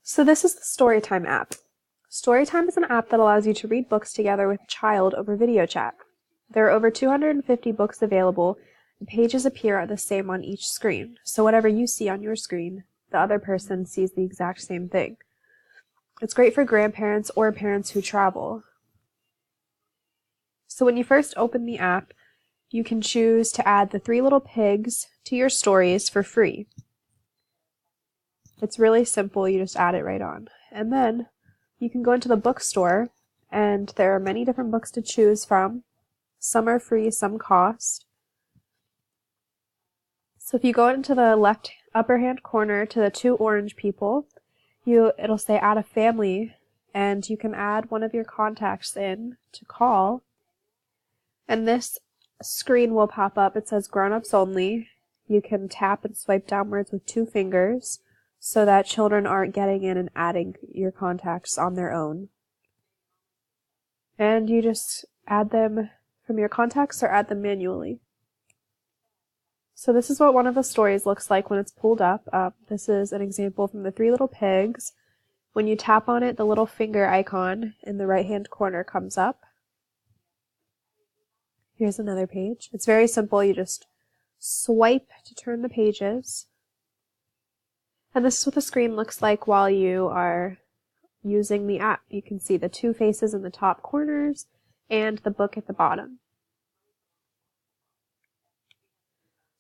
So this is the Storytime app. Storytime is an app that allows you to read books together with a child over video chat. There are over 250 books available, and pages appear the same on each screen, so whatever you see on your screen, the other person sees the exact same thing. It's great for grandparents or parents who travel. So when you first open the app, you can choose to add the Three Little Pigs to your stories for free. It's really simple, you just add it right on. And then you can go into the bookstore, and there are many different books to choose from. Some are free, some cost. So if you go into the left upper hand corner to the two orange people, it'll say add a family, and you can add one of your contacts in to call. And this screen will pop up. It says grown-ups only. You can tap and swipe downwards with 2 fingers so that children aren't getting in and adding your contacts on their own. And you just add them from your contacts or add them manually. So this is what one of the stories looks like when it's pulled up. This is an example from the Three Little Pigs. When you tap on it, the little finger icon in the right-hand corner comes up. Here's another page. It's very simple. You just swipe to turn the pages. And this is what the screen looks like while you are using the app. You can see the 2 faces in the top corners and the book at the bottom.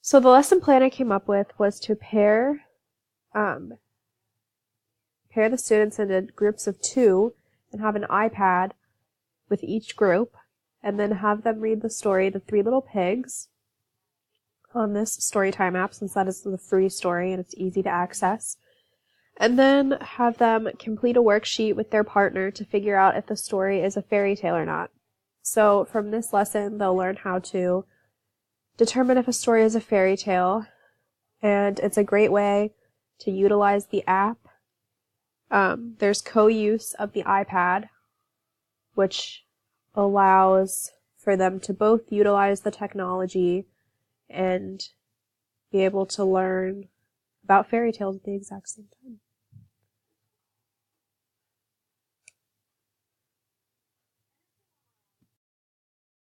So the lesson plan I came up with was to pair the students into groups of 2 and have an iPad with each group, and then have them read the story, The Three Little Pigs, on this Storytime app, since that is the free story and it's easy to access. And then have them complete a worksheet with their partner to figure out if the story is a fairy tale or not. So from this lesson, they'll learn how to determine if a story is a fairy tale, and it's a great way to utilize the app. There's co-use of the iPad, which allows for them to both utilize the technology and be able to learn about fairy tales at the exact same time.